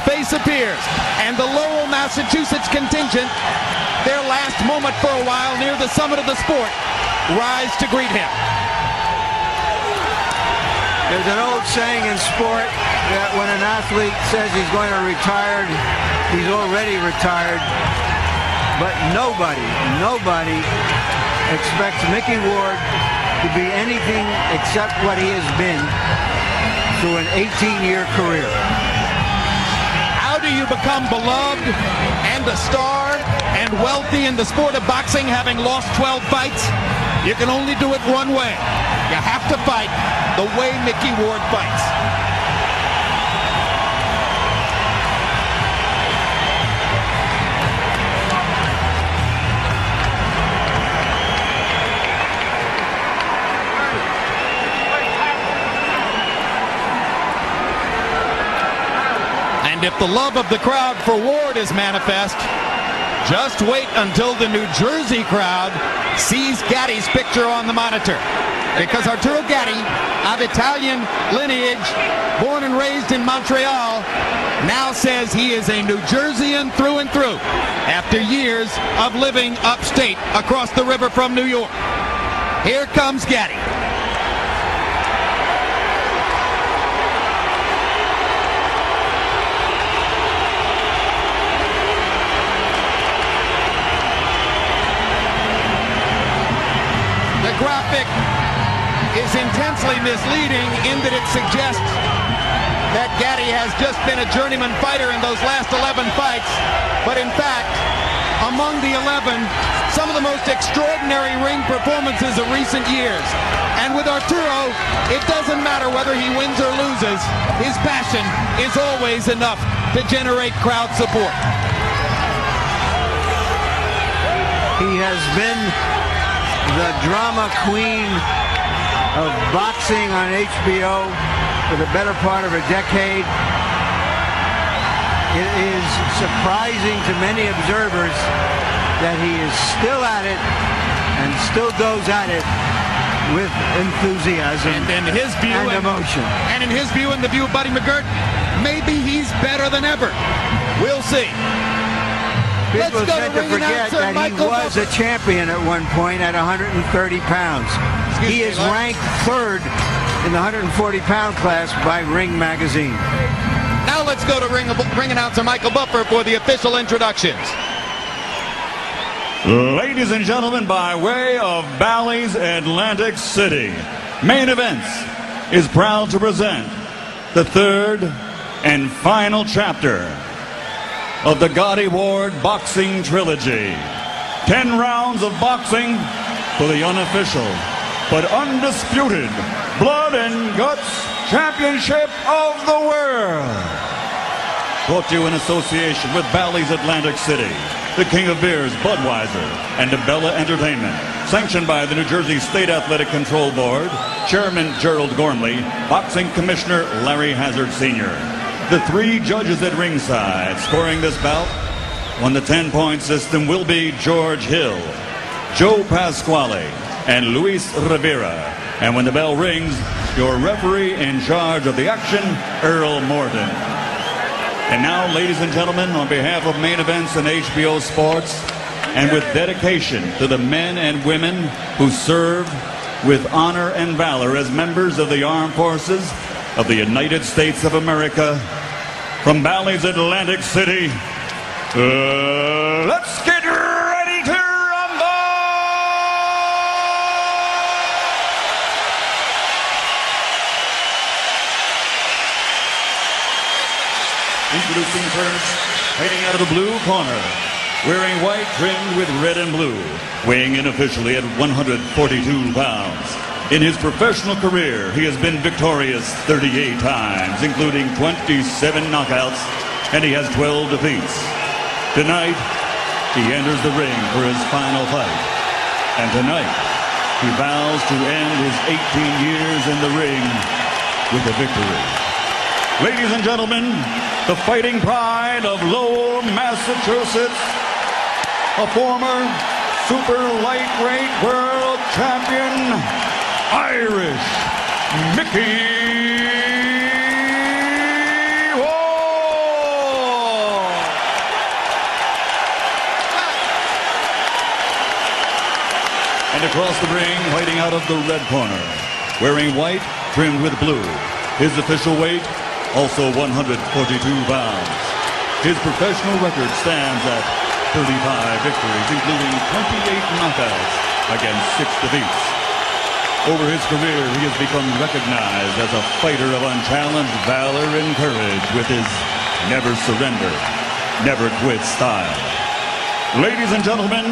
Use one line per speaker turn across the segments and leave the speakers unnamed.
face appears, and the Lowell, Massachusetts contingent, their last moment for a while near the summit of the sport, rise to greet him.
There's an old saying in sport that when an athlete says he's going to retire, he's already retired. But nobody expects Micky Ward to be anything except what he has been through an 18-year career.
How do you become beloved and a star and wealthy in the sport of boxing having lost 12 fights? You can only do it one way. You have to fight the way Micky Ward fights. And if the love of the crowd for Ward is manifest, just wait until the New Jersey crowd sees Gatti's picture on the monitor. Because Arturo Gatti, of Italian lineage, born and raised in Montreal, now says he is a New Jerseyan through and through after years of living upstate across the river from New York. Here comes Gatti. The graphic is intensely misleading in that it suggests that Gatti has just been a journeyman fighter in those last 11 fights. But in fact, among the 11, some of the most extraordinary ring performances of recent years. And with Arturo, it doesn't matter whether he wins or loses. His passion is always enough to generate crowd support.
He has been the drama queen of boxing on HBO for the better part of a decade. It is surprising to many observers that he is still at it and still goes at it with enthusiasm
and in his view,
and emotion.
And in his view and the view of Buddy McGirt, maybe he's better than ever. We'll see.
People tend to forget that he was a champion at one point at 130 pounds. He is ranked third in the 140-pound class by Ring Magazine.
Now let's go to ring announcer Michael Buffer for the official introductions.
Ladies and gentlemen, by way of Bally's Atlantic City, Main Events is proud to present the third and final chapter of the Gatti Ward boxing trilogy. 10 rounds of boxing for the unofficial but undisputed Blood and Guts Championship of the World. Brought to you in association with Bally's Atlantic City, the King of Beers, Budweiser, and Bella Entertainment. Sanctioned by the New Jersey State Athletic Control Board, Chairman Gerald Gormley, Boxing Commissioner Larry Hazard Sr. The 3 judges at ringside scoring this bout on the 10-point system will be George Hill, Joe Pasquale, and Luis Rivera. And when the bell rings, your referee in charge of the action, Earl Morton. And now, ladies and gentlemen, on behalf of Main Events and HBO Sports, and with dedication to the men and women who serve with honor and valor as members of the armed forces of the United States of America, from Bally's Atlantic City, let's get ready to rumble! Introducing first, fighting out of the blue corner, wearing white trimmed with red and blue, weighing in officially at 142 pounds. In his professional career, he has been victorious 38 times, including 27 knockouts, and he has 12 defeats. Tonight, he enters the ring for his final fight. And tonight, he vows to end his 18 years in the ring with a victory. Ladies and gentlemen, the fighting pride of Lowell, Massachusetts, a former super lightweight world champion, Irish Micky Ward. And across the ring, fighting out of the red corner, wearing white trimmed with blue. His official weight, also 142 pounds. His professional record stands at 35 victories, including 28 knockouts against 6 defeats. Over his career, he has become recognized as a fighter of unchallenged valor and courage with his never surrender, never quit style. Ladies and gentlemen,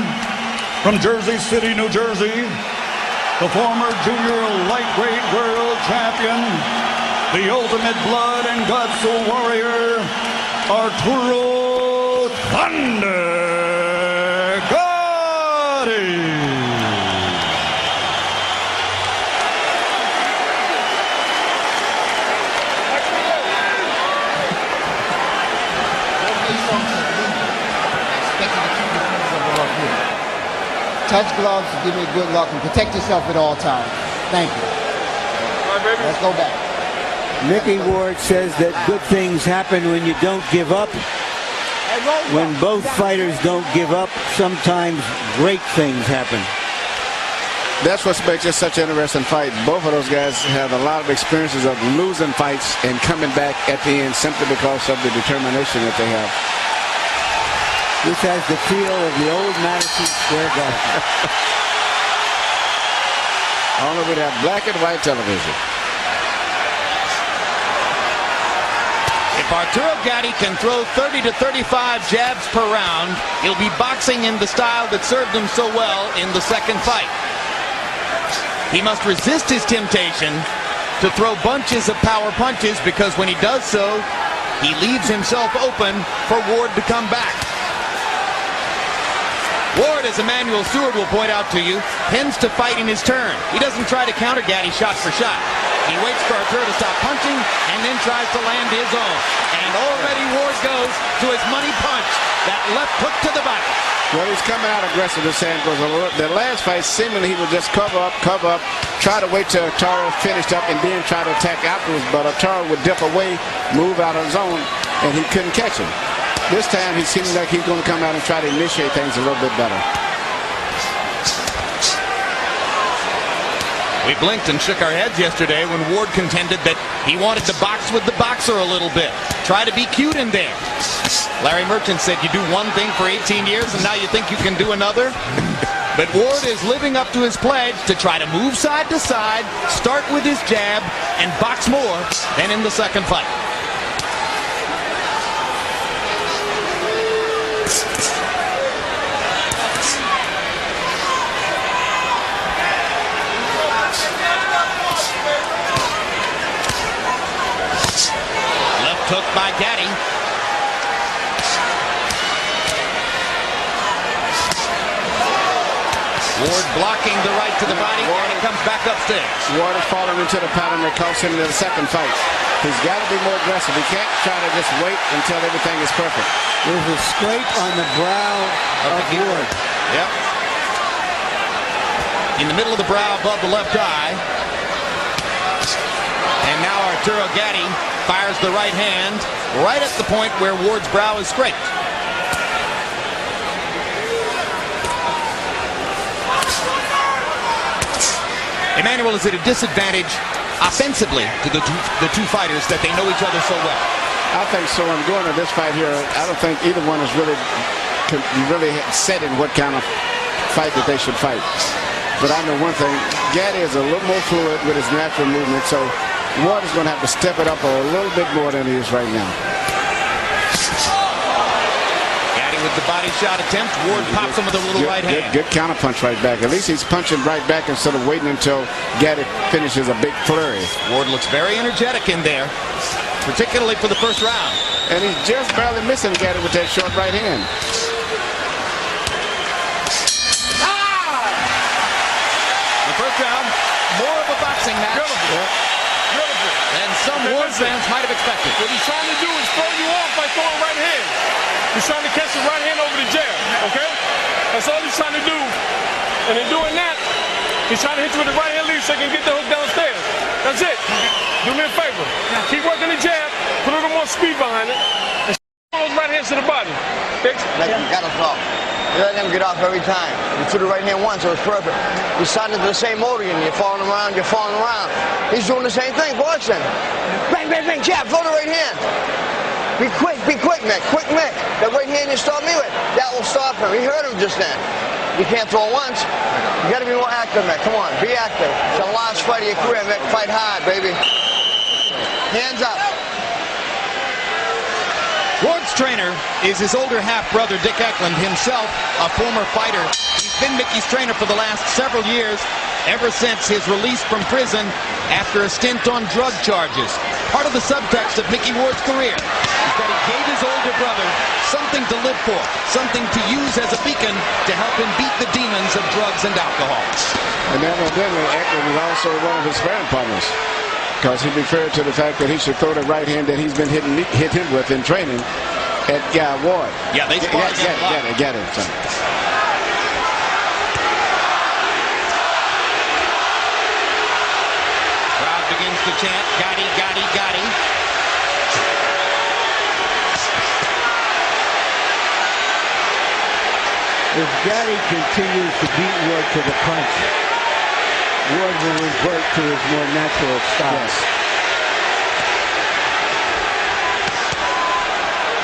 from Jersey City, New Jersey, the former junior lightweight world champion, the ultimate blood and guts warrior, Arturo Thunder Gatti.
Touch gloves to give me good luck and protect yourself at all times. Thank you. Let's go back.
Micky Ward says that good things happen when you don't give up. When both fighters don't give up, sometimes great things happen.
That's what makes it such an interesting fight. Both of those guys have a lot of experiences of losing fights and coming back at the end simply because of the determination that they have.
This has the feel of the old Madison Square Garden.
Only we'd have black and white television.
If Arturo Gatti can throw 30 to 35 jabs per round, he'll be boxing in the style that served him so well in the second fight. He must resist his temptation to throw bunches of power punches, because when he does so, he leaves himself open for Ward to come back. Ward, as Emmanuel Stewart will point out to you, tends to fight in his turn. He doesn't try to counter Gatti shot for shot. He waits for Arturo to stop punching and then tries to land his own. And already Ward goes to his money punch. That left hook to the body.
Well, he's coming out aggressive, as Sam goes. The last fight, seemingly he would just cover up, try to wait till Arturo finished up and then try to attack afterwards. But Arturo would dip away, move out of his own, and he couldn't catch him. This time, he seems like he's going to come out and try to initiate things a little bit better.
We blinked and shook our heads yesterday when Ward contended that he wanted to box with the boxer a little bit. Try to be cute in there. Larry Merchant said you do one thing for 18 years and now you think you can do another? But Ward is living up to his pledge to try to move side to side, start with his jab, and box more than in the second fight. Hook by Gatti. Ward blocking the right to the body. Ward comes back upstairs.
Ward has fallen into the pattern that cost him in the second fight. He's got to be more aggressive. He can't try to just wait until everything is perfect.
There's a scrape on the brow of Ward.
Yep. In the middle of the brow above the left eye. And now Arturo Gatti fires the right hand right at the point where Ward's brow is scraped. Emmanuel is at a disadvantage offensively to the two fighters that they know each other so well.
I think so. I'm going to this fight here. I don't think either one is really set in what kind of fight that they should fight. But I know one thing. Gatti is a little more fluid with his natural movement, so Ward is going to have to step it up a little bit more than he is right now.
Gatti with the body shot attempt. Ward pops him with a little right hand.
Good counter punch right back. At least he's punching right back instead of waiting until Gatti finishes a big flurry.
Ward looks very energetic in there, particularly for the first round.
And he's just barely missing Gatti with that short right hand.
The first round, more of a boxing match. And some Ward fans might have expected.
What he's trying to do is throw you off by throwing right hand. He's trying to catch the right hand over the jab, okay? That's all he's trying to do. And in doing that, he's trying to hit you with the right hand lead so he can get the hook downstairs. That's it. Do me a favor. Keep working the jab, put a little more speed behind it. Those right hands to the body. Okay?
Like you got us off. You let them get off every time. You threw the right hand once, it was perfect. You signed into the same motor and you're falling around, He's doing the same thing, watch him. Bang, bang, bang, jab, throw the right hand. Be quick, Mick, quick, Mick. That right hand you stop me with, that will stop him. He hurt him just then. You can't throw once. You gotta be more active, Mick. Come on, be active. It's the last fight of your career, Mick. Fight hard, baby. Hands up.
Ward's trainer is his older half-brother, Dick Eklund, himself a former fighter. He's been Mickey's trainer for the last several years, ever since his release from prison after a stint on drug charges. Part of the subtext of Micky Ward's career is that he gave his older brother something to live for, something to use as a beacon to help him beat the demons of drugs and alcohol.
And then Eklund was also one of his sparring partners, because he referred to the fact that he should throw the right hand that he's been hit him with in training at Ward.
Yeah, they sparred again a lot.
Get it, son.
Crowd begins to chant, Gatti, Gatti, Gatti.
If Gatti continues to beat Ward to the punch, Ward will revert to his more natural style.
Yes.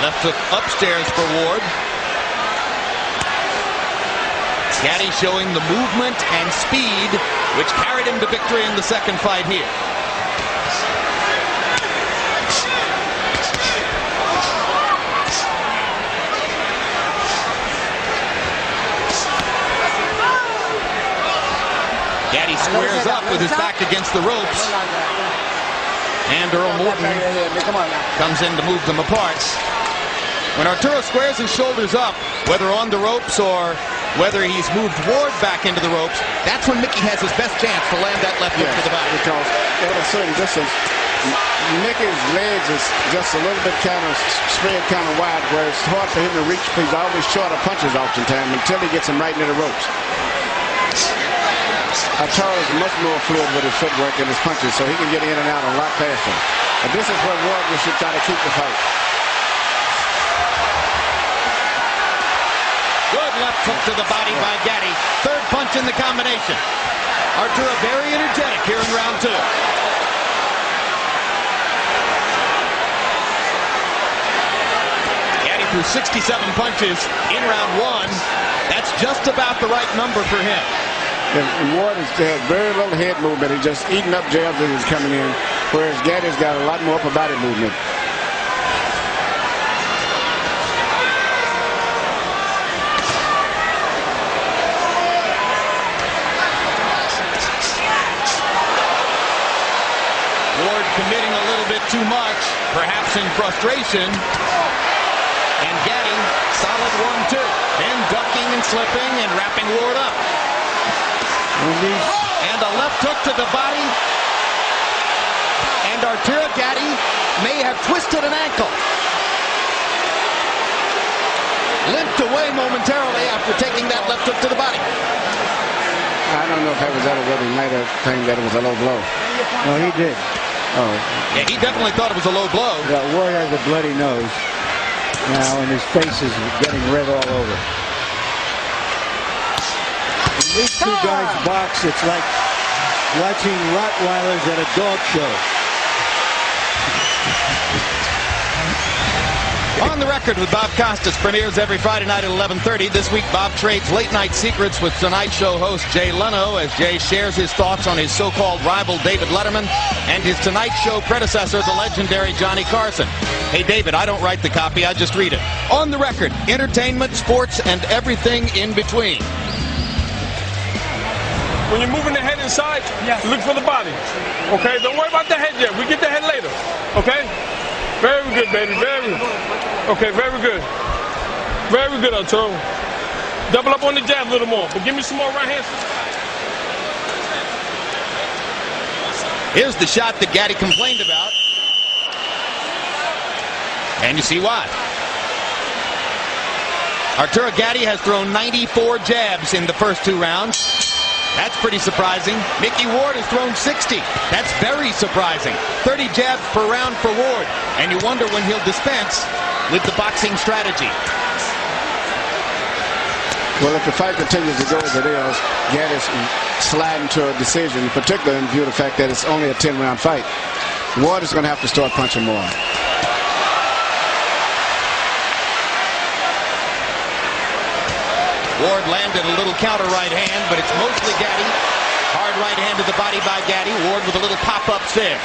Left hook upstairs for Ward. Gatti showing the movement and speed which carried him to victory in the second fight here. Gatti squares up with his back against the ropes. And Earl Morton comes in to move them apart. When Arturo squares his shoulders up, whether on the ropes or whether he's moved Ward back into the ropes, that's when Mickey has his best chance to land that left hook to the back.
Because at a certain distance, Mickey's legs is just a little bit kind of spread kind of wide, where it's hard for him to reach. He's always short of punches oftentimes until he gets him right into the ropes. Arturo is much more fluid with his footwork and his punches, so he can get in and out a lot faster. And this is where Ward should try to keep the fight.
Good left hook to the body by Gatti. Third punch in the combination. Arturo very energetic here in round two. Gatti threw 67 punches in round one. That's just about the right number for him.
And Ward has had very little head movement. He's just eating up jabs as he's coming in, whereas Gatti's got a lot more upper body movement.
Ward committing a little bit too much, perhaps in frustration. And Gatti, solid 1-2. Then ducking and slipping and wrapping Ward up. And a left hook to the body. And Arturo Gatti may have twisted an ankle. Limped away momentarily after taking that left hook to the body.
I don't know if that was that or whether he might have claimed that it was a low blow.
No, he did.
Oh.
Yeah, he definitely thought it was a low blow.
Yeah, Ward has a bloody nose now, and his face is getting red all over. When these two guys box, it's like watching Rottweilers at a dog show.
On the Record with Bob Costas premieres every Friday night at 11:30. This week, Bob trades late night secrets with Tonight Show host Jay Leno as Jay shares his thoughts on his so-called rival David Letterman and his Tonight Show predecessor, the legendary Johnny Carson. Hey, David, I don't write the copy, I just read it. On the Record, entertainment, sports, and everything in between.
When you're moving the head inside, look for the body. Okay? Don't worry about the head yet. We get the head later. Okay? Very good, baby. Very good. Okay, very good. Very good, Arturo. Double up on the jab a little more, but give me some more right hands.
Here's the shot that Gatti complained about. And you see why. Arturo Gatti has thrown 94 jabs in the first two rounds. That's pretty surprising. Micky Ward has thrown 60. That's very surprising. 30 jabs per round for Ward. And you wonder when he'll dispense with the boxing strategy.
Well, if the fight continues to go as it is, Gatti's sliding to a decision, particularly in view of the fact that it's only a 10-round fight. Ward is going to have to start punching more.
Ward landed a little counter right hand, but it's mostly Gatti. Hard right hand to the body by Gatti. Ward with a little pop upstairs.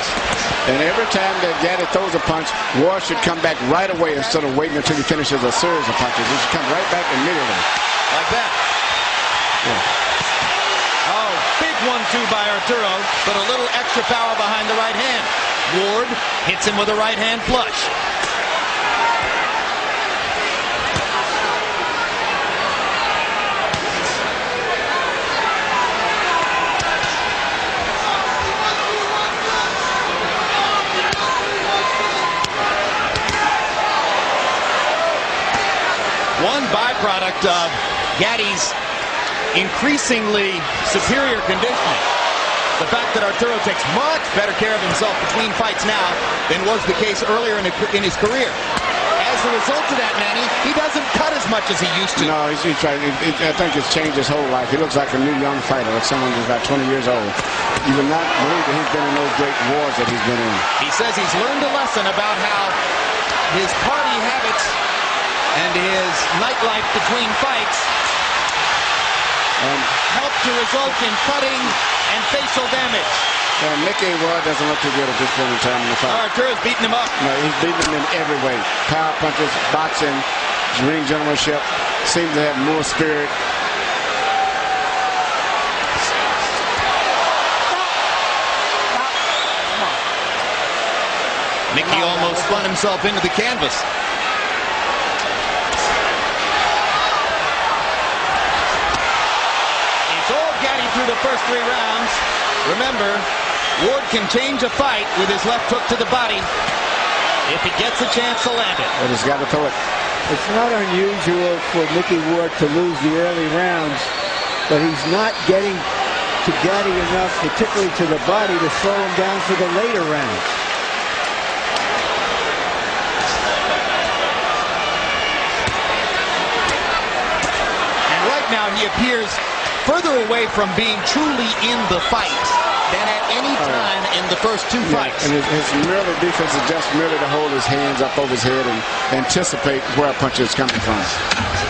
And every time that Gatti throws a punch, Ward should come back right away instead of waiting until he finishes a series of punches. He should come right back immediately.
Like that. Yeah. Oh, big 1-2 by Arturo, but a little extra power behind the right hand. Ward hits him with a right hand flush. One byproduct of Gatti's increasingly superior conditioning, the fact that Arturo takes much better care of himself between fights now than was the case earlier in his career. As a result of that, Manny, he doesn't cut as much as he used to.
No, he's trying. I think it's changed his whole life. He looks like a new young fighter, like someone who's about 20 years old. You would not believe that he's been in those great wars that he's been in.
He says he's learned a lesson about how his party habits and his nightlife between fights help to result in cutting and facial damage.
Micky Ward doesn't look too good at this point in time in the fight.
Arturo's beating him up.
No, he's beating him in every way. Power punches, boxing, ring generalship. Seems to have more spirit.
Micky almost spun himself into the canvas. It's all Gatti through the first 3 rounds. Remember, Ward can change a fight with his left hook to the body if he gets a chance to land it.
But he's got to throw it.
It's not unusual for Micky Ward to lose the early rounds, but he's not getting to Gatti enough, particularly to the body, to slow him down for the later rounds.
And right now he appears further away from being truly in the fight than at any time in the first 2 fights.
And his merely defense is just merely to hold his hands up over his head and anticipate where a punch is coming from,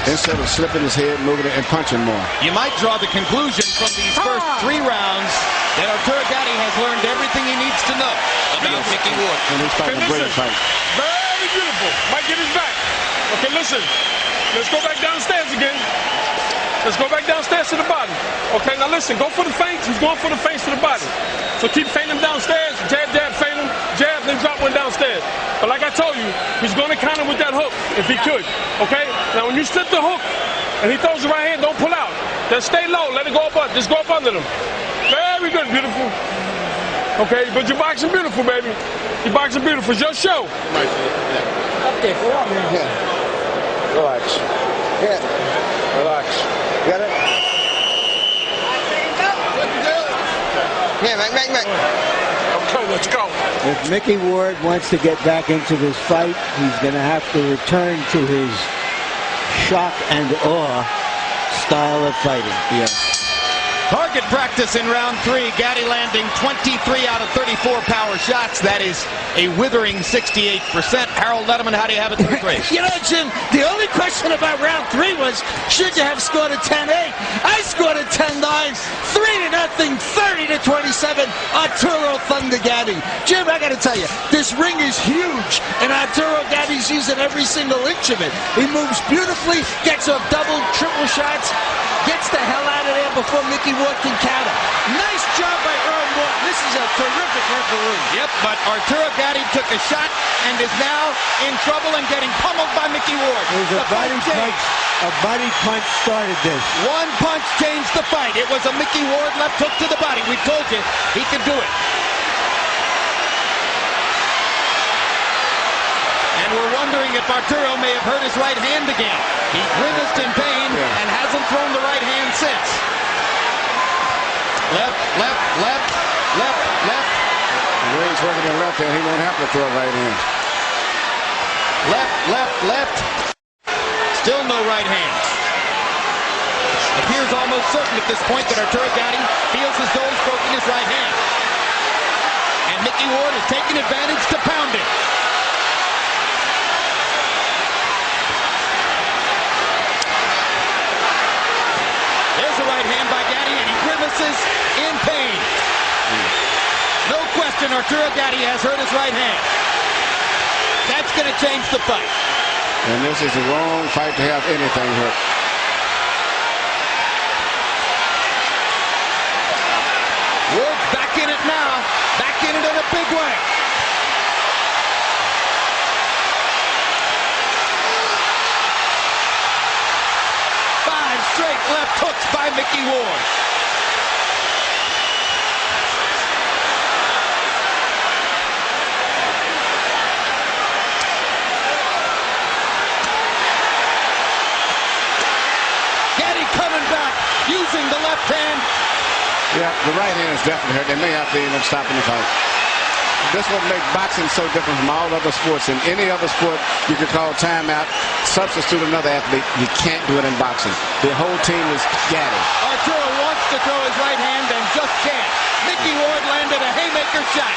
instead of slipping his head, moving it, and punching more.
You might draw the conclusion from these first 3 rounds that Arturo Gatti has learned everything he needs to know about Micky Ward.
And he's fighting a brilliant fight.
Very beautiful. Might get his back. Okay, listen. Let's go back downstairs again. Let's go back downstairs to the body. Okay, now listen, go for the feints. He's going for the feints to the body. So keep feinting him downstairs. Jab, jab, feint him. Jab, then drop one downstairs. But like I told you, he's going to counter with that hook if he could. Okay? Now when you slip the hook and he throws the right hand, don't pull out. Then stay low. Let it go up. Just go up under them. Very good, beautiful. Okay, but you're boxing beautiful, baby. You're boxing beautiful. It's your show.
Up there, go on, man. Yeah.
Relax.
Yeah.
Relax.
Got it? Yeah, Mac.
Okay, let's go.
If Micky Ward wants to get back into this fight, he's going to have to return to his shock and awe style of fighting.
Yes.
Target practice in round 3. Gatti landing 23 out of 34 power shots. That is a withering 68%. Harold Letterman, how do you have it through 3?
You know, Jim, the only question about round 3 was, should you have scored a 10-8? I scored a 10-9, 3-0, 30-27, Arturo Thunder Gatti. Jim, I got to tell you, this ring is huge, and Arturo Gatti's using every single inch of it. He moves beautifully, gets off double, triple shots, gets the hell out of there before Micky Ward can counter. Nice job by Earl Morton. This is a terrific referee.
Yep, but Arturo Gatti took a shot and is now in trouble and getting pummeled by Micky Ward.
It was a body punch. A body punch started this.
One punch changed the fight. It was a Micky Ward left hook to the body. We told you he could do it. And we're wondering if Arturo may have hurt his right hand again. He grimaced in pain and hasn't thrown the right hand since. Left, left, left, left, left.
The way he's working the left hand, he won't have to throw a right hand.
Left. Still no right hand. Appears almost certain at this point that Arturo Gatti feels as though he's broken his right hand. And Micky Ward is taking advantage to pound it. There's a right hand by Gatti, and he grimaces in pain. No question, Arturo Gatti has hurt his right hand. That's going to change the fight.
And this is the wrong fight to have anything hurt.
Ward's back in it now. Back in it in a big way. Five straight left hooks by Micky Ward. Coming back, using the left hand.
Yeah, the right hand is definitely hurt. They may have to end up stopping the fight. This would make boxing so different from all other sports. In any other sport, you could call timeout, substitute another athlete. You can't do it in boxing. The whole team is Gatti.
Arturo wants to throw his right hand and just can't. Micky Ward landed a haymaker shot.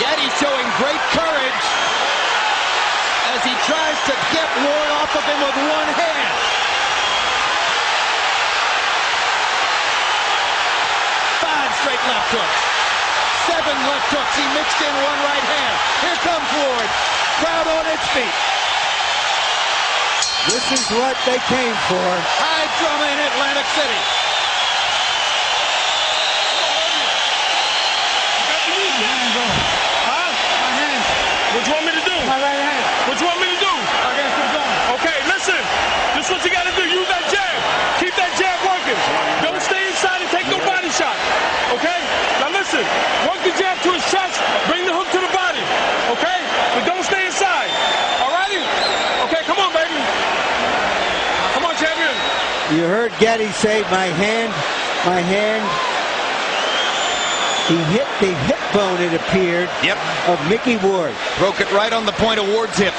Gatti showing great courage as he tries to get Ward off of him with one hand. Five straight left hooks. 7 left hooks. He mixed in one right hand. Here comes Ward. Crowd on its feet.
This is what they came for.
High drama in Atlantic City.
What you want me to do?
My right hand.
What you want me to do?
Against the gun.
Okay, listen. This is what you got to do. Use that jab. Keep that jab working. Don't stay inside and take no body shot. Okay? Now listen. Work the jab to his chest. Bring the hook to the body. Okay? But don't stay inside. All righty? Okay, come on, baby. Come on, champion.
You heard Gatti say, my hand. He hit the hip bone, it appeared, of Micky Ward.
Broke it right on the point of Ward's hip.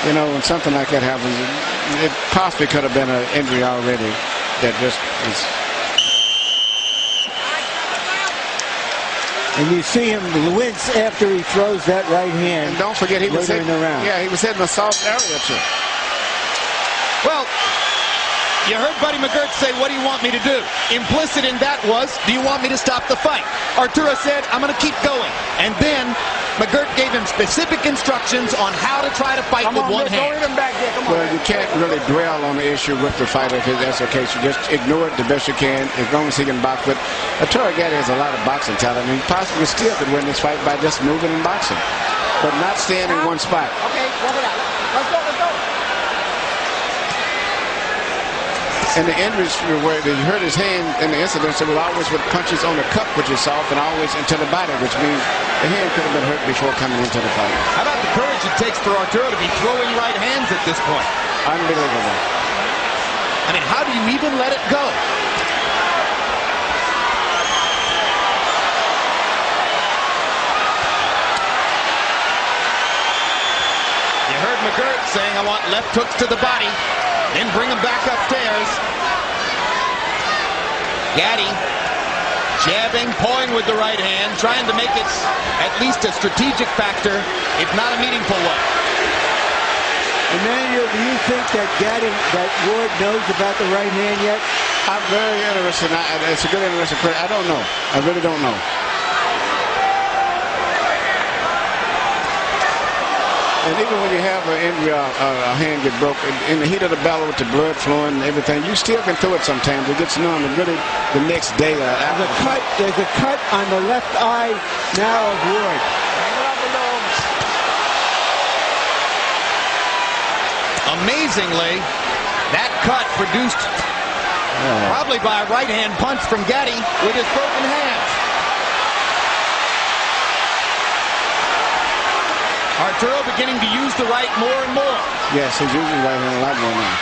You know, when something like that happens, it possibly could have been an injury already that just is.
And you see him wince after he throws that right hand.
And don't forget, he was hitting
around.
Yeah, he was hitting a soft area too.
Well, you heard Buddy McGirt say, what do you want me to do? Implicit in that was, do you want me to stop the fight? Arturo said, I'm going to keep going. And then McGirt gave him specific instructions on how to try to fight with one hand.
Well, you can't really dwell on the issue with the fighter if that's the case. You just ignore it the best you can as long as he can box. But Arturo Gatti has a lot of boxing talent, and he possibly still could win this fight by just moving and boxing, but not staying in one spot.
Okay, walk it out. Let's go.
And the injuries where he hurt his hand in the incidents, it was always with punches on the cup, which is soft, and always into the body, which means the hand could have been hurt before coming into the fight.
How about the courage it takes for Arturo to be throwing right hands at this point?
Unbelievable.
I mean, how do you even let it go? You heard McGirt saying, I want left hooks to the body. Then bring him back upstairs. Gatti jabbing, pawing with the right hand, trying to make it at least a strategic factor, if not a meaningful one.
Emmanuel, do you think that Ward knows about the right hand yet?
I'm very interested. It's a good interesting question. I don't know. I really don't know. And even when you have an injury, a hand get broken, in the heat of the battle with the blood flowing and everything, you still can throw it sometimes. It gets numb, and really the next day.
There's a cut on the left eye now of Ward.
Amazingly, that cut produced probably by a right hand punch from Gatti with his broken hands. Arturo beginning to use the right more and more.
Yes, he's using the right hand a lot more now.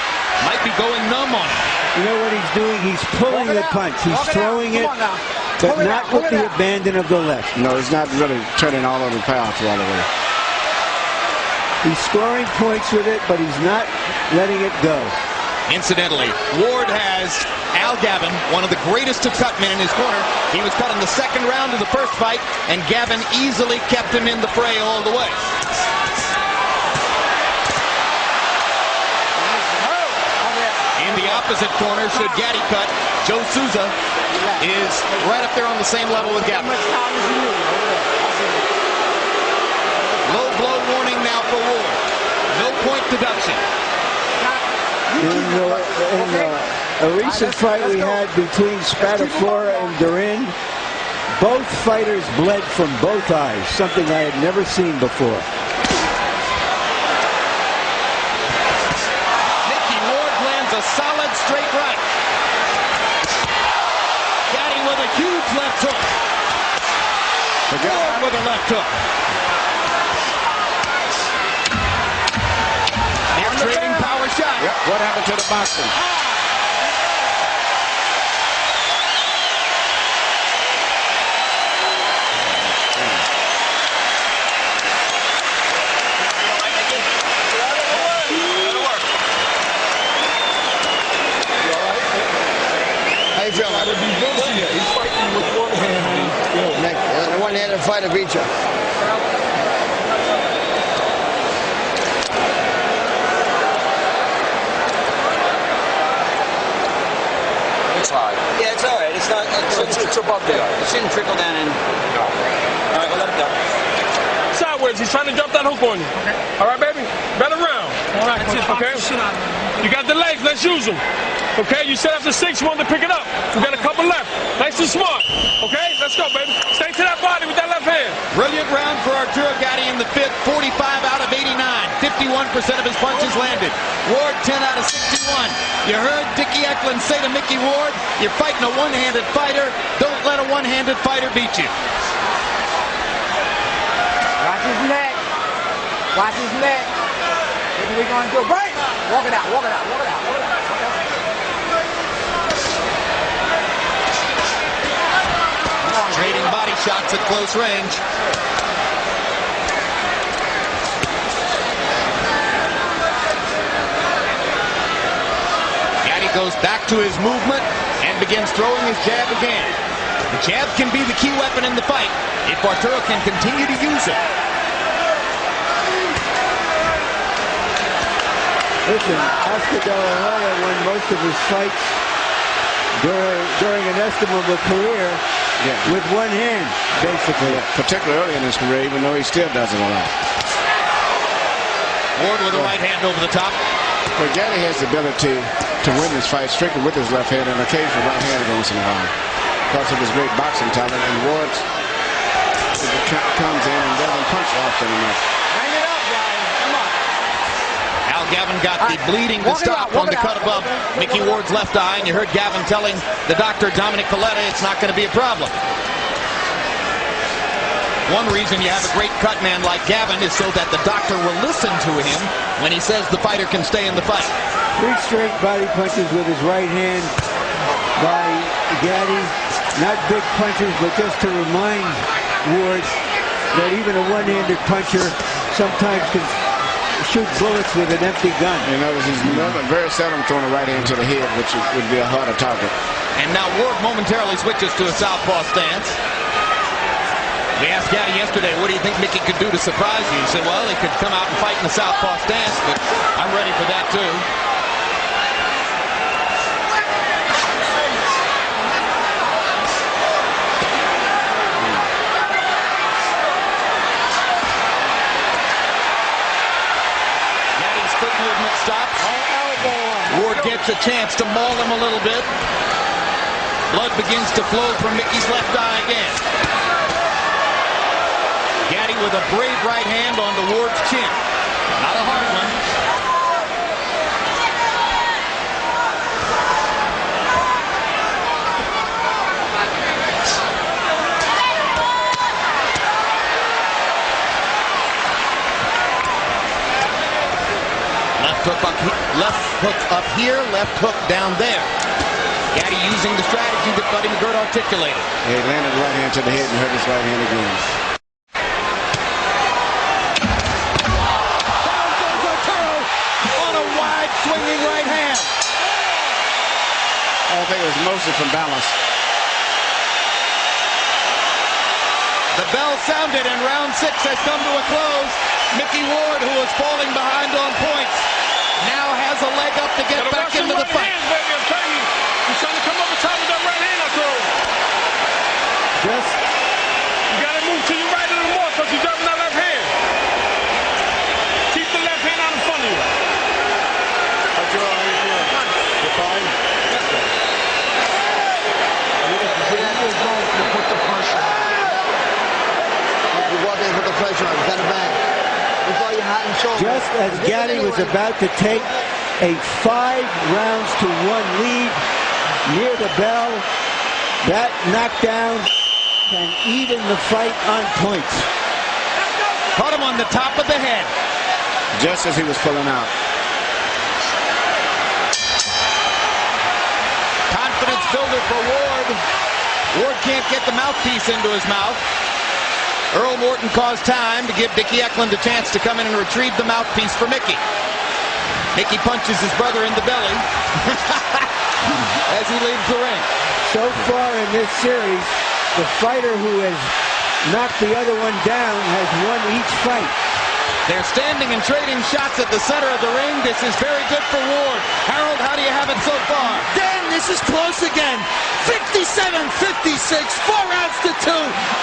Might be going numb on it.
You know what he's doing? He's pulling the punch. He's throwing it but not with the abandon of the left.
No, he's not really turning all of the power through all the way.
He's scoring points with it, but he's not letting it go.
Incidentally, Ward has Al Gavin, one of the greatest of cut men, in his corner. He was cut in the second round of the first fight, and Gavin easily kept him in the fray all the way. In the opposite corner, should Gatti cut, Joe Souza is right up there on the same level with Gavin. Low blow warning now for Ward. No point deduction.
In a recent fight we had between Spadafora and Durin, both fighters bled from both eyes, something I had never seen before.
Micky Ward lands a solid straight right. Gatti with a huge left hook. Ward with a left hook. They're trading power shots.
Yep. What happened to the boxing?
How you feeling?
He's fighting with one hand.
The one-handed fighter beat you.
It's hard. Yeah, it's all right. It's not. It's above there. It shouldn't trickle down in. No. All right, we'll let it go.
Sideways. He's trying to drop that hook on you. All right, baby. Better round. All right. Okay. You got the legs. Let's use them. Okay. You said after 6 you wanted to pick it up. We got a couple left. Nice and smart. Okay. Let's go, baby. Stay to that body with that left hand.
Brilliant round for Arturo Gatti in the fifth. 45 out of 89. 51% of his punches landed. Ward 10 out of 61. You heard Dickie Eklund say to Micky Ward, you're fighting a one-handed fighter. Don't let a one-handed fighter beat you.
Watch his neck. Watch his neck. What are we going to do? Break! Walk it out, walk it out, walk it out, walk it out.
Trading body shots at close range. Gatti goes back to his movement and begins throwing his jab again. The jab can be the key weapon in the fight if Arturo can continue to use it.
Listen, Oscar De La Hoya won most of his fights during an estimable career with one hand, basically.
Particularly early in his career, even though he still does it a lot.
Ward with a right hand over the top.
But Gatti has the ability to win this fight strictly with his left hand and occasional right hand once in a while because of his great boxing talent. And Ward comes in and doesn't punch often enough.
Hang it up, guys. Come on.
Al Gavin got the bleeding to stop from the cut above Micky Ward's left eye, and you heard Gavin telling the doctor, Dominic Coletta, it's not going to be a problem. One reason you have a great cut man like Gavin is so that the doctor will listen to him when he says the fighter can stay in the fight.
3 straight body punches with his right hand by Gatti. Not big punches, but just to remind Ward that even a one-handed puncher sometimes can shoot bullets with an empty gun.
You know, he's very seldom throwing a right hand to the head, which would be a harder target.
And now Ward momentarily switches to a southpaw stance. We asked Gatti yesterday, what do you think Mickey could do to surprise you? He said, well, he could come out and fight in the southpaw stance, but I'm ready for that too. Gatti's foot movement stops. Ward gets a chance to maul him a little bit. Blood begins to flow from Mickey's left eye again. Gatti with a brave right hand on the Ward's chin. Not a hard one. Left hook up here, left hook down there. Gaddy using the strategy that Buddy McGirt articulated.
He landed the right hand to the head and hurt his right hand again.
Down goes Arturo on a wide swinging right hand.
I think it was mostly from balance.
The bell sounded and round 6 has come to a close. Micky Ward, who was falling behind on points, now has a leg up to get back into the fight.
He's trying to come up with top with that right hand, Arturo. You got to move to your right a little more because he's dropping that left hand. Keep the left hand out in front of you.
Arturo, how you feeling? You're fine?
Put the pressure on. You walk in and put the pressure on. Got it back. With all your hot and shoulder.
Just as Gatti was about to take a 5-rounds-to-1 lead near the bell, that knockdown can even the fight on points.
Caught him on the top of the head.
Just as he was pulling out.
Confidence builder for Ward. Ward can't get the mouthpiece into his mouth. Earl Morton caused time to give Dickie Eklund a chance to come in and retrieve the mouthpiece for Mickey. Mickey punches his brother in the belly as he leaves the ring.
So far in this series, the fighter who has knocked the other one down has won each fight.
They're standing and trading shots at the center of the ring. This is very good for Ward. Harold, how do you have it so far?
Dan, this is close again. 57-56, 4-2.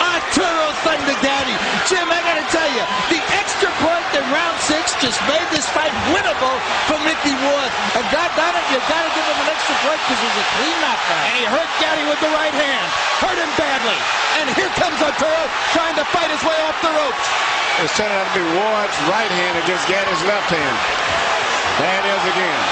Arturo Thunder Gatti. Jim, I got to tell you, the extra point in round 6 just made this fight winnable for Micky Ward. And doggone it, you got to give him an extra point because it was a clean knockout.
And he hurt Gatti with the right hand. Hurt him badly. And here comes Arturo trying to fight his way off the ropes.
It's turning out to be Ward's right hand against Gatti's left hand. There it is again.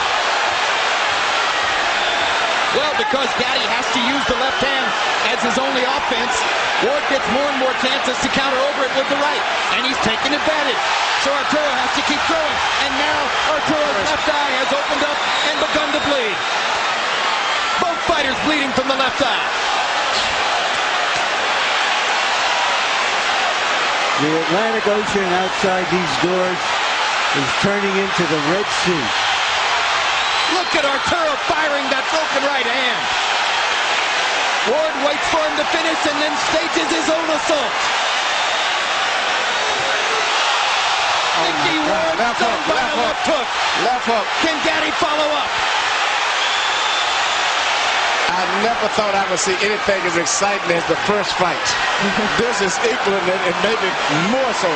Well, because Gatti has to use the left hand as his only offense, Ward gets more and more chances to counter over it with the right. And he's taking advantage. So Arturo has to keep throwing. And now Arturo's left eye has opened up and begun to bleed. Both fighters bleeding from the left eye.
The Atlantic Ocean outside these doors is turning into the Red Sea.
Look at Arturo firing that broken right hand. Ward waits for him to finish and then stages his own assault. Micky Ward stunned by a left hook.
Left hook.
Can Gatti follow up?
I never thought I would see anything as exciting as the first fight. This is equaling it and maybe more so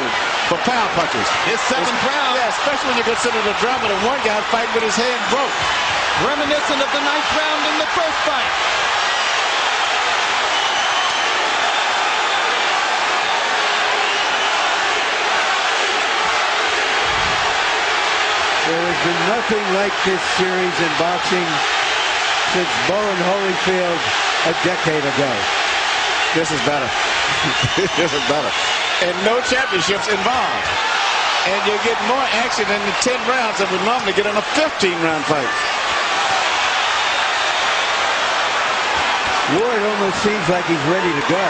for power punchers.
His 7th round.
Yeah, especially when you consider the drama that one guy fighting with his hand broke.
Reminiscent of the 9th round in the first fight.
There has been nothing like this series in boxing since Bowen Holyfield a decade ago.
This is better. This is better. And no championships involved. And you get more action in the 10 rounds than we normally get in a 15-round fight.
Ward almost seems like he's ready to go.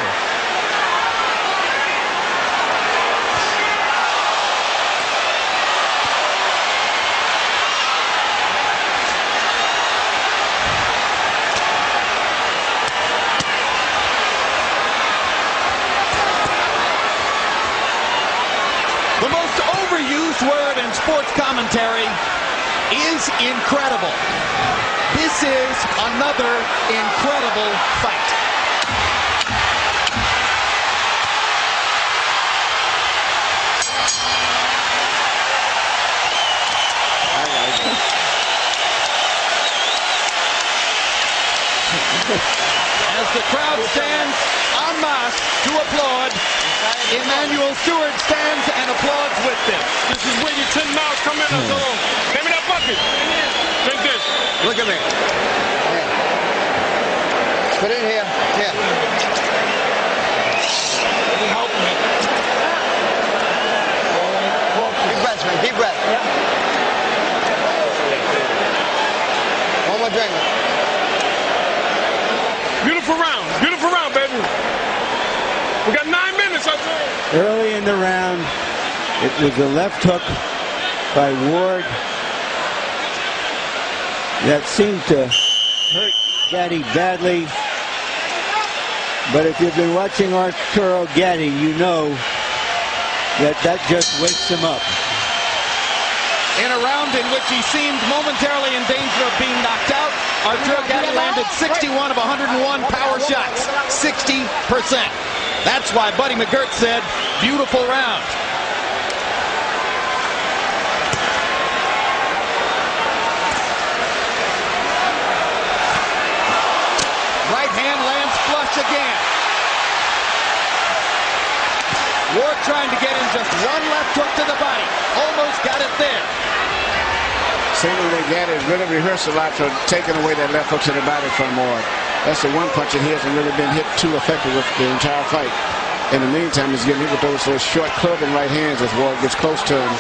The most overused word in sports commentary is incredible. This is another incredible fight. As the crowd stands en masse to applaud, Emmanuel Stewart stands and applauds with them.
This is where your 10 miles come in. Give me that bucket. Take this.
Look at me. Here. Put it in here. Here.
Help me.
Deep breaths, man. Deep breath. One more drink.
Early in the round, it was a left hook by Ward that seemed to hurt Gatti badly. But if you've been watching Arturo Gatti, you know that just wakes him up.
In a round in which he seemed momentarily in danger of being knocked out, Arturo Gatti landed 61 of 101 power shots, 60%. That's why Buddy McGirt said, beautiful round. Right hand lands flush again. Ward trying to get in just one left hook to the body. Almost got it there.
Seemingly Gatti has really rehearsed a lot for taking away that left hook to the body from Ward. That's the one punch that he hasn't really been hit too effective with the entire fight. In the meantime, he's getting hit with those short clubbing right hands as Ward gets close to him,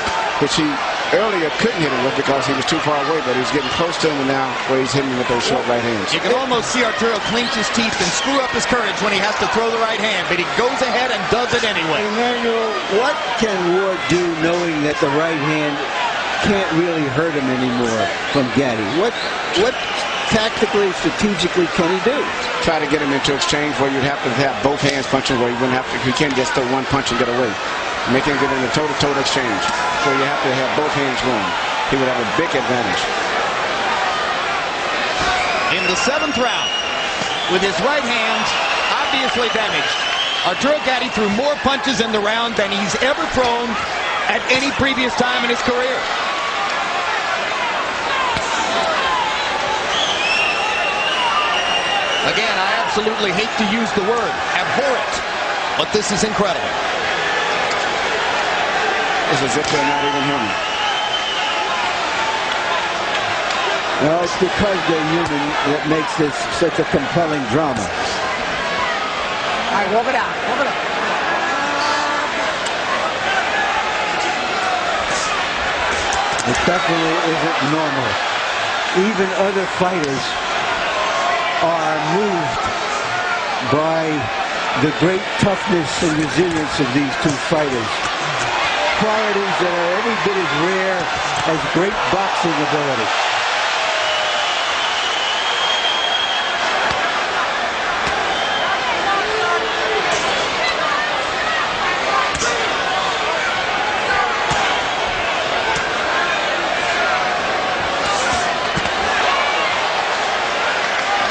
which he earlier couldn't hit him with because he was too far away, but he's getting close to him now where he's hitting him with those short right hands.
You can almost see Arturo clench his teeth and screw up his courage when he has to throw the right hand, but he goes ahead and does it anyway.
Emmanuel, what can Ward do knowing that the right hand can't really hurt him anymore from Gatti? What tactically, strategically can he do?
Try to get him into exchange where you'd have to have both hands punching, where you wouldn't have to, you can't just throw one punch and get away. Make him get in a toe-to-toe exchange. So you have to have both hands going. He would have a big advantage.
In the 7th round, with his right hand obviously damaged, Arturo Gatti threw more punches in the round than he's ever thrown at any previous time in his career. Again, I absolutely hate to use the word abhorrent, but this is incredible.
It's as if they're not even human.
No, it's because they're human that makes this such a compelling drama.
All right, walk it out. Walk it out.
It definitely isn't normal. Even other fighters are moved by the great toughness and resilience of these two fighters. Qualities that are every bit as rare as great boxing ability.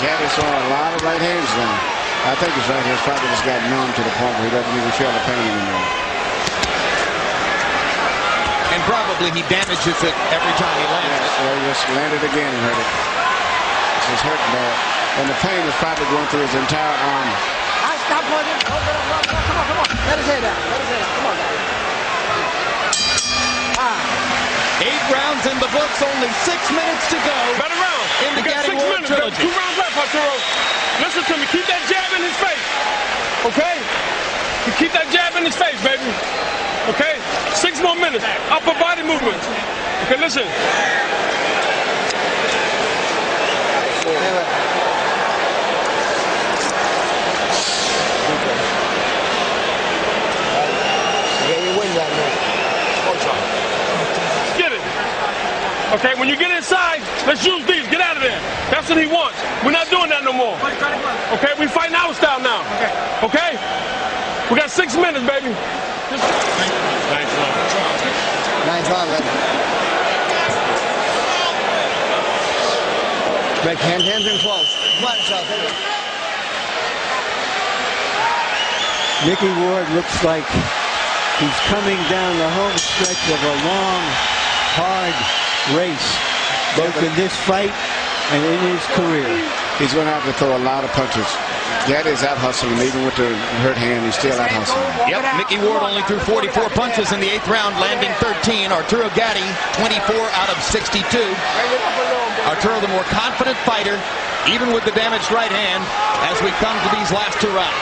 Gatti's throwing a lot of right hands now. I think his right hand's probably just got numb to the point where he doesn't even feel the pain anymore.
And probably he damages it every time he lands it.
Well, he just landed again and hurt it. It's just hurting bad. And the pain is probably going through his entire arm.
All right, stop pointing. Come on. Let his head out. Come on, guys.
8 rounds in the books, only 6 minutes to go.
Better round.
In the
We got
Gatti
6
Ward
minutes.
trilogy.
2 rounds left, Arturo. Listen to me. Keep that jab in his face. Okay? You keep that jab in his face, baby. Okay? 6 more minutes. Upper body movement. Okay, listen.
Yeah, you win that man.
Get it. Okay, when you get inside, let's use these. Get out of there. That's what he wants. We're not doing that no more. Okay, we fighting our style now. Okay? We got 6 minutes, baby. Thanks, man.
9 times, baby. Break hands in close. Come on, Charles. Take it.
Micky Ward looks like he's coming down the home stretch of a long, hard race, both in this fight and in his career.
He's going to have to throw a lot of punches. Gatti's out hustling, even with the hurt hand, he's still out hustling.
Yep, Micky Ward only threw 44 punches in the 8th round, landing 13. Arturo Gatti, 24 out of 62. Arturo, the more confident fighter, even with the damaged right hand, as we come to these last 2 rounds.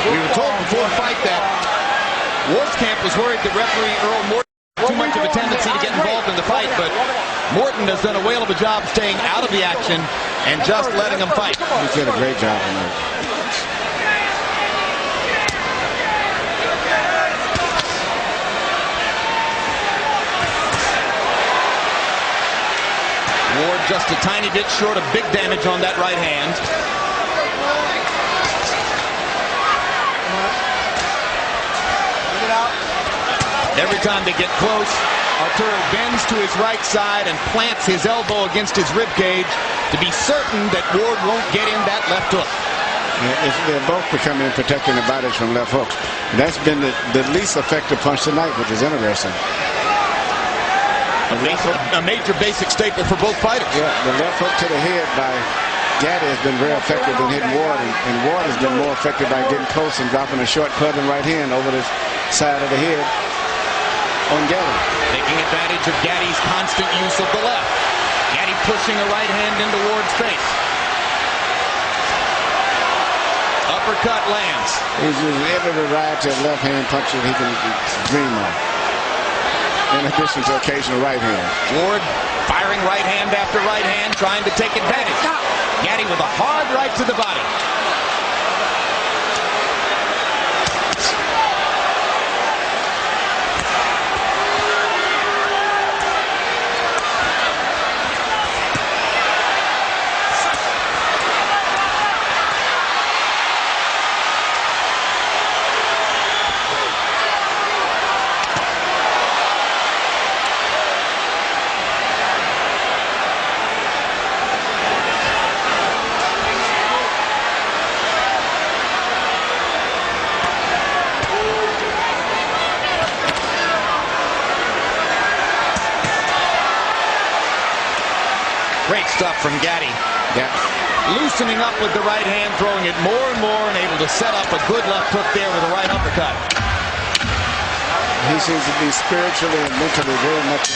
We were told before the fight that Ward's camp was worried that referee Earl Morton had too much of a tendency to get involved in the fight, but Morton has done a whale of a job staying out of the action and just letting him fight.
He's did a great job on that.
Ward just a tiny bit short of big damage on that right hand. Every time they get close, Arturo bends to his right side and plants his elbow against his rib cage to be certain that Ward won't get in that left hook.
Yeah, they're both becoming protecting the bodies from left hooks. That's been the least effective punch tonight, which is interesting.
A major basic staple for both fighters.
Yeah, the left hook to the head by Gatti has been very effective in hitting Ward, and Ward has been more effective by getting close and dropping a short clubbing right hand over the side of the head on Gatti.
Taking advantage of Gatti's constant use of the left. Gatti pushing a right hand into Ward's face. Uppercut lands.
He's using every variety of left hand punches he can dream of, in addition to occasional right hand.
Ward firing right hand after right hand, trying to take advantage. Gatti with a hard right to the body. Great stuff from Gatti.
Yeah.
Loosening up with the right hand, throwing it more and more, and able to set up a good left hook there with a right uppercut.
He seems to be spiritually and mentally very much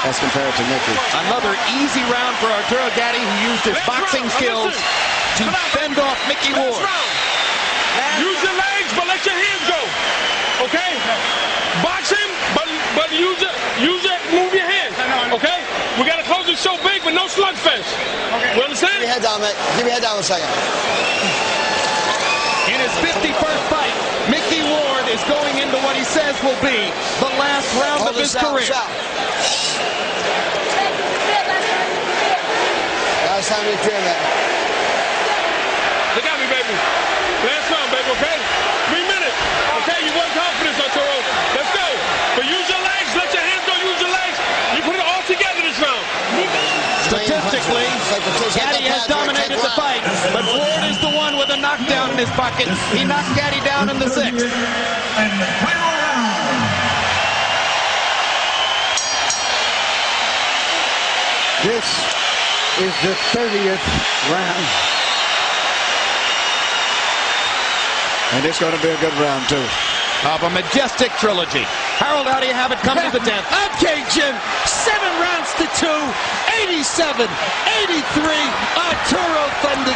as compared to Micky.
Another easy round for Arturo Gatti, who used his boxing skills to fend off Micky Ward.
Use your legs, but let your hands go. Okay? Box him, but use it, move your hands. Okay? We got to close the show big, but no slugfest. Okay. You understand?
Give me head down, man. Give me head down a second.
In his 51st fight, Micky Ward is going into what he says will be the last round of his career.
Last time we clear, man.
Look at me, baby. Last round, baby, okay? 3 minutes. Okay, you want confidence, Arturo. Let's go. But use your legs. Let your hands go. Use your legs. You put it all together this round.
Statistically, Gatti has dominated the fight, but Ward is the one with a knockdown in his pocket. He knocked Gatti down in the 6th.
And the final round.
This is the 30th round.
And it's going to be a good round, too.
Of a majestic trilogy. Harold, how do you have it coming to the 10th?
Okay, Jim. 7 rounds to 2. 87, 83, Arturo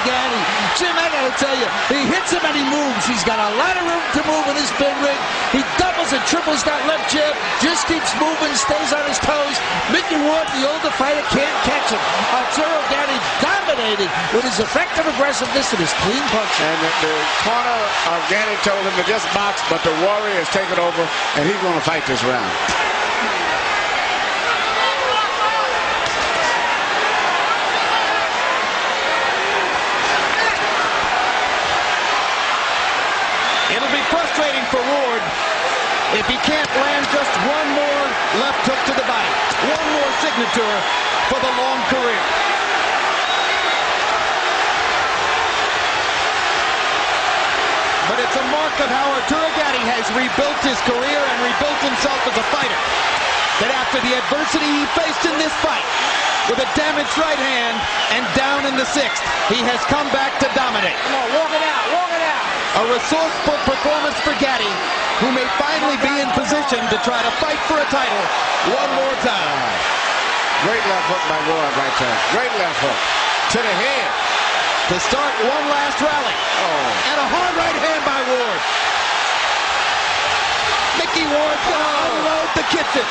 Gatti. Jim, I gotta tell you, he hits him and he moves. He's got a lot of room to move in this big ring. He doubles and triples that left jab, just keeps moving, stays on his toes. Micky Ward, the older fighter, can't catch him. Arturo Gatti dominating with his effective aggressiveness and his clean punching.
And the corner of Gatti told him to just box, but the Warrior has taken over, and he's going to fight this round.
It'll be frustrating for Ward if he can't land just one more left hook to the body. One more signature for the long career. But it's a mark of how Arturo Gatti has rebuilt his career and rebuilt himself as a fighter. That after the adversity he faced in this fight, with a damaged right hand and down in the 6th, he has come back to dominate.
Come on, walk it out, walk it out.
A resourceful performance for Gatti, who may finally be in position to try to fight for a title one more time.
Great left hook by Ward right there. Great left hook to the head.
To start one last rally. And a hard right hand by Ward. Ward's going to unload the kitchen.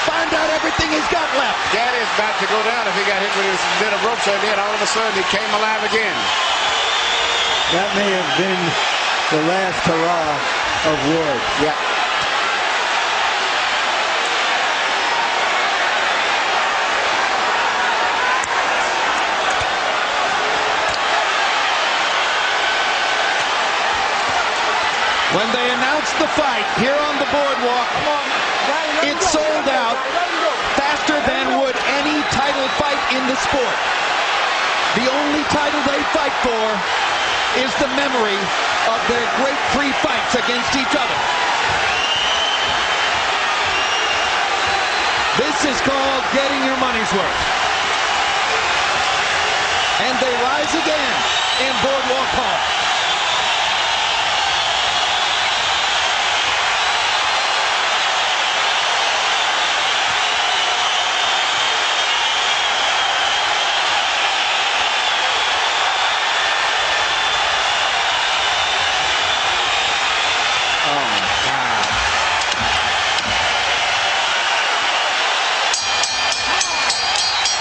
Find out everything he's got left.
Gaddy's about to go down if he got hit with his bit of rope, so then all of a sudden he came alive again.
That may have been the last hurrah of Ward.
Yeah.
When they announced the fight here on the boardwalk, it sold out faster than would any title fight in the sport. The only title they fight for is the memory of their great three fights against each other. This is called getting your money's worth. And they rise again in Boardwalk Hall.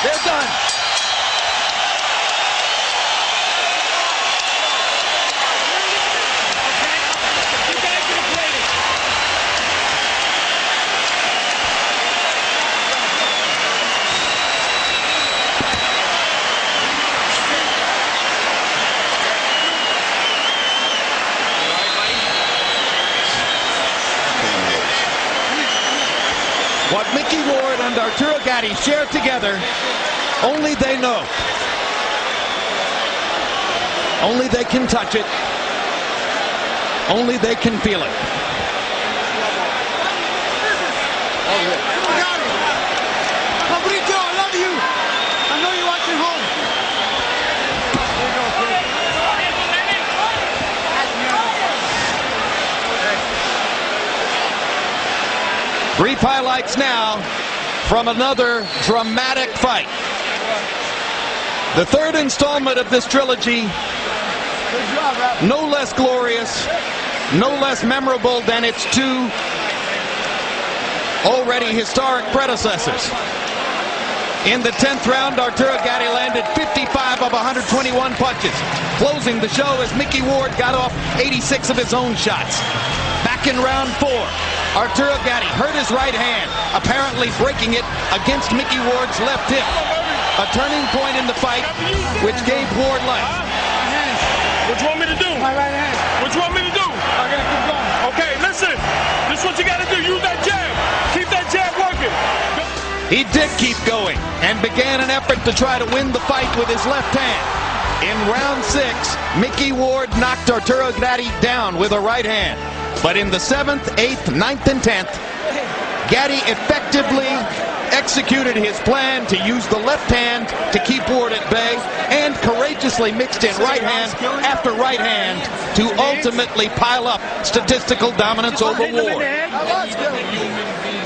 They're done. What Micky Ward and Arturo Gatti share together, only they know. Only they can touch it. Only they can feel it.
Pablito, I love you. I know you're watching home.
Brief highlights now from another dramatic fight. The third installment of this trilogy, no less glorious, no less memorable than its two already historic predecessors. In the 10th round, Arturo Gatti landed 55 of 121 punches, closing the show as Micky Ward got off 86 of his own shots. Back in round 4, Arturo Gatti hurt his right hand, apparently breaking it against Micky Ward's left hip. A turning point in the fight, which gave Ward life.
What you want me to do?
My right hand.
What you want me to do?
I gotta keep going.
Okay, listen. This is what you gotta do. Use that jab. Keep that jab working.
He did keep going and began an effort to try to win the fight with his left hand. In round 6, Micky Ward knocked Arturo Gatti down with a right hand. But in the 7th, 8th, 9th, and 10th, Gatti effectively executed his plan to use the left hand to keep Ward at bay and courageously mixed in right hand after right hand to ultimately pile up statistical dominance over Ward.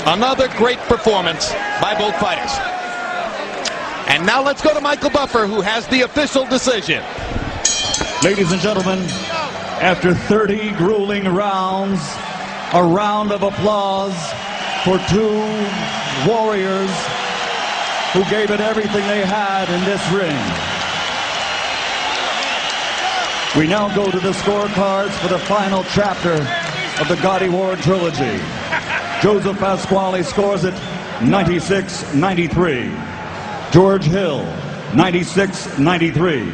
Another great performance by both fighters. And now let's go to Michael Buffer, who has the official decision.
Ladies and gentlemen, after 30 grueling rounds, a round of applause for two warriors who gave it everything they had in this ring. We now go to the scorecards for the final chapter of the Gatti Ward trilogy. Joseph Pasquale scores it 96-93. George Hill, 96-93.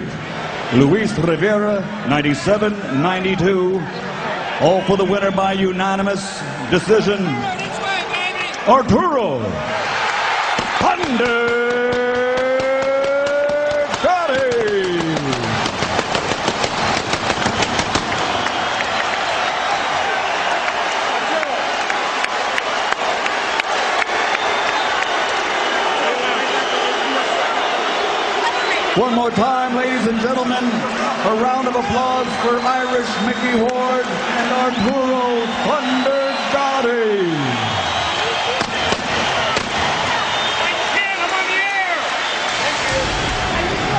Luis Rivera, 97-92. All for the winner by unanimous decision, Arturo Gatti. One more time, ladies and gentlemen, a round of applause for Irish Micky Ward and Arturo Gatti.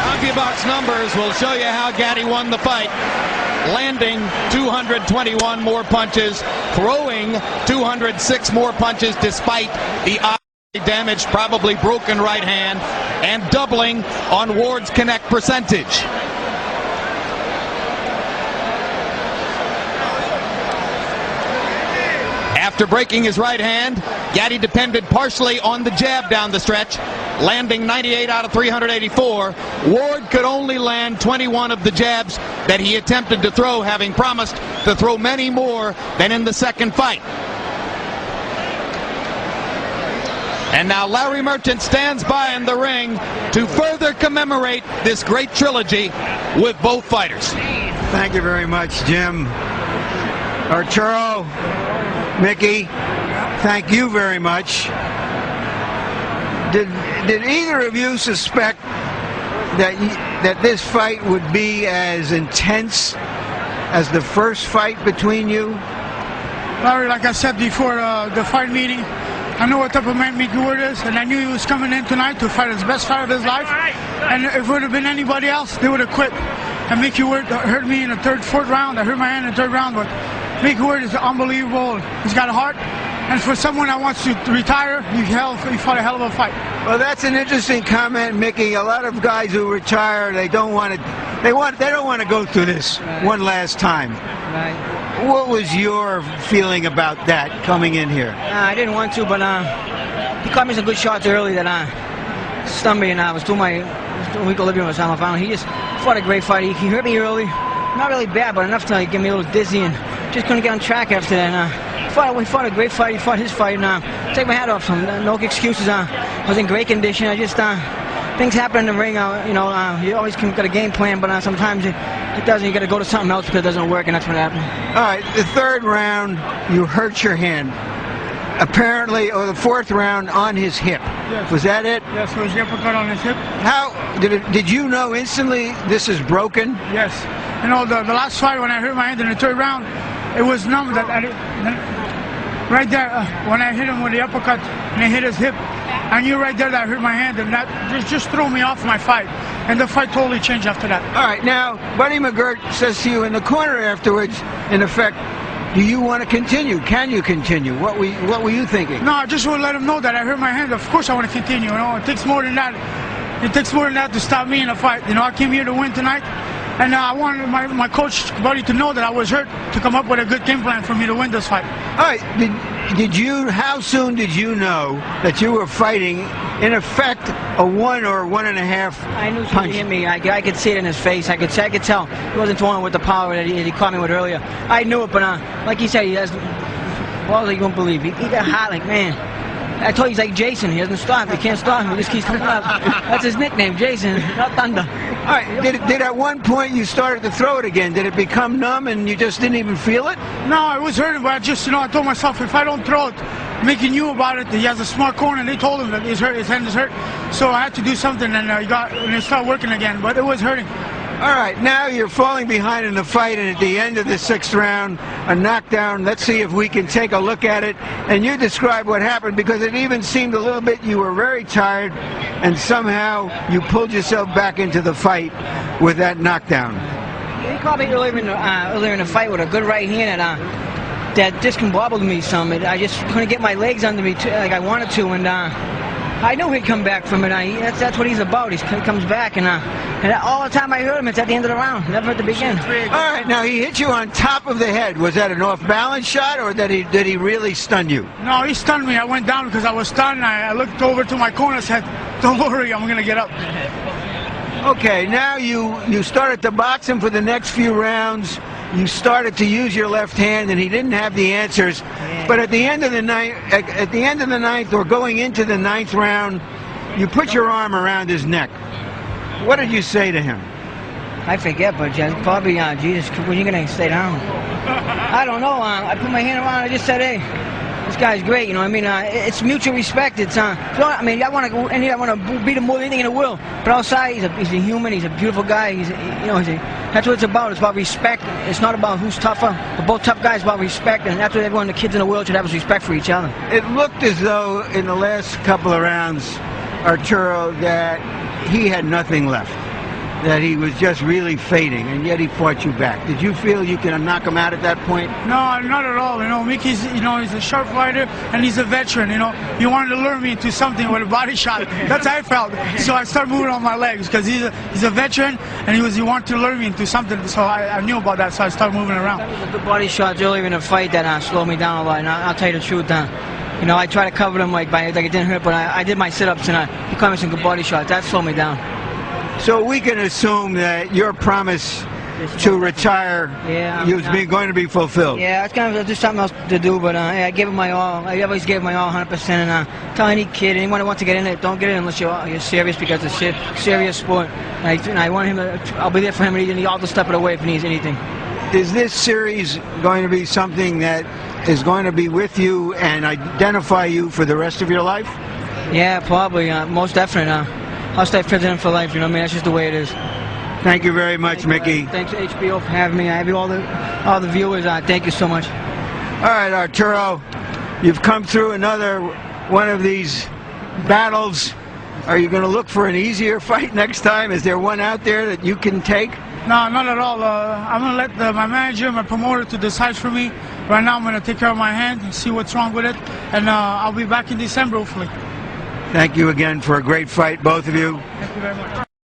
CompuBox numbers will show you how Gatti won the fight. landing 221 more punches, throwing 206 more punches despite the damaged, probably broken right hand, and doubling on Ward's connect percentage. After breaking his right hand, Gatti depended partially on the jab down the stretch, landing 98 out of 384. Ward could only land 21 of the jabs that he attempted to throw, having promised to throw many more than in the second fight. And now Larry Merchant stands by in the ring to further commemorate this great trilogy with both fighters.
Thank you very much, Jim. Arturo, Mickey, thank you very much. Did either of you suspect that this fight would be as intense as the first fight between you?
Larry, like I said before the fight meeting, I know what type of man Micky Ward is, and I knew he was coming in tonight to fight his best fight of his life. And if it would have been anybody else, they would have quit. And Micky Ward hurt me in the fourth round. I hurt my hand in the third round, but Micky Ward is unbelievable. He's got a heart. And for someone that wants to retire, he fought a hell of a fight.
Well, that's an interesting comment, Mickey. A lot of guys who retire, they don't want to go through this one last time.
Right.
What was your feeling about that coming in here?
I didn't want to, but he caught me some good shots early that stunned me, and I was doing my week of living with him. I found he just fought a great fight. He hurt me early, not really bad, but enough to get me a little dizzy, and just couldn't get on track after that. He fought a great fight. He fought his fight, and take my hat off to him. No excuses. I was in great condition. I just things happen in the ring. You always got a game plan, but sometimes it doesn't. You got to go to something else because it doesn't work, and that's what happened.
All right, the third round, you hurt your hand. Apparently, or the fourth round, on his hip.
Yes.
Was that it?
Yes, it was the uppercut on his hip.
How did you know instantly this is broken?
Yes. You know, the last fight when I hurt my hand in the third round, it was numb. Right there, when I hit him with the uppercut and I hit his hip, I knew right there that I hurt my hand, and that just threw me off my fight. And the fight totally changed after that.
All right, now, Buddy McGirt says to you in the corner afterwards, in effect, do you want to continue? Can you continue? What were you thinking?
No, I just want to let him know that I hurt my hand. Of course I want to continue. You know, it takes more than that. It takes more than that to stop me in a fight. You know, I came here to win tonight. And I wanted my coach, Buddy, to know that I was hurt, to come up with a good game plan for me to win this fight.
All right. How soon did you know that you were fighting, in effect, a 1 or 1.5
I knew
punch?
something hit me. I could see it in his face. I could tell. He wasn't throwing with the power that he caught me with earlier. I knew it, but like he said, he has balls that you won't believe. He got hot like, man. I told you he's like Jason. He doesn't stop. He can't stop him. He just keeps coming up. That's his nickname, Jason, not Thunder.
All right. Did at one point you started to throw it again? Did it become numb and you just didn't even feel it?
No, I was hurting, but I told myself if I don't throw it, Mickey knew about it. He has a smart corner, and they told him that his hand is hurt. So I had to do something, and it started working again. But it was hurting.
All right, now you're falling behind in the fight, and at the end of the 6th round, a knockdown. Let's see if we can take a look at it. And you describe what happened, because it even seemed a little bit you were very tired, and somehow you pulled yourself back into the fight with that knockdown.
He caught me earlier in the fight with a good right hand, and that discombobbled me some. I just couldn't get my legs under me like I wanted to, and I knew he'd come back from it. That's what he's about. He comes back, and all the time I heard him, it's at the end of the round, never at the beginning.
All right, now he hit you on top of the head. Was that an off-balance shot, or did he really stun you?
No, he stunned me. I went down because I was stunned. I looked over to my corner and said, "Don't worry, I'm going to get up."
Okay, now you started to box him for the next few rounds. You started to use your left hand, and he didn't have the answers. But at the end of the ninth, or going into the 9th round, you put your arm around his neck. What did you say to him?
I forget, but probably, Jesus, when are you gonna stay down? I don't know. I put my hand around. I just said, "Hey, this guy's great." You know, I mean, it's mutual respect. It's I mean, I want to beat him more than anything in the world. But outside, he's a human. He's a beautiful guy. That's what it's about. It's about respect. It's not about who's tougher. We're both tough guys. It's about respect, and that's what everyone, the kids in the world, should have, is respect for each other.
It looked as though in the last couple of rounds, Arturo, that he had nothing left. that he was just really fading, and yet he fought you back. Did you feel you could knock him out at that point?
No, not at all. You know, Mickey's, you know, he's a sharp fighter and he's a veteran. You know, he wanted to lure me into something with a body shot. That's how I felt. So I started moving on my legs because he's a veteran and he wanted to lure me into something. So I knew about that. So I started moving around.
The body shots earlier in the fight that slowed me down a lot. And I'll tell you the truth. You know, I tried to cover them like it didn't hurt, but I did my sit-ups and he caught me some good body shots. That slowed me down.
So we can assume that your promise to retire is going to be fulfilled.
Yeah, it's kind of just something else to do, but I gave it my all. I always gave my all 100%. And tell any kid, anyone who wants to get in it, don't get in unless you're serious, because it's a serious sport. And I want him to, I'll be there for him, and he ought to step it away if he needs anything.
Is this series going to be something that is going to be with you and identify you for the rest of your life?
Yeah, probably. Most definitely. I'll stay president for life, you know what I mean? That's just the way it is.
Thank you very much, Mickey.
Thanks to HBO for having me. I have all the viewers. Thank you so much.
All right, Arturo, you've come through another one of these battles. Are you going to look for an easier fight next time? Is there one out there that you can take?
No, not at all. I'm going to let my manager, my promoter, to decide for me. Right now, I'm going to take care of my hand and see what's wrong with it. And I'll be back in December, hopefully.
Thank you again for a great fight, both of you.
Thank you very much.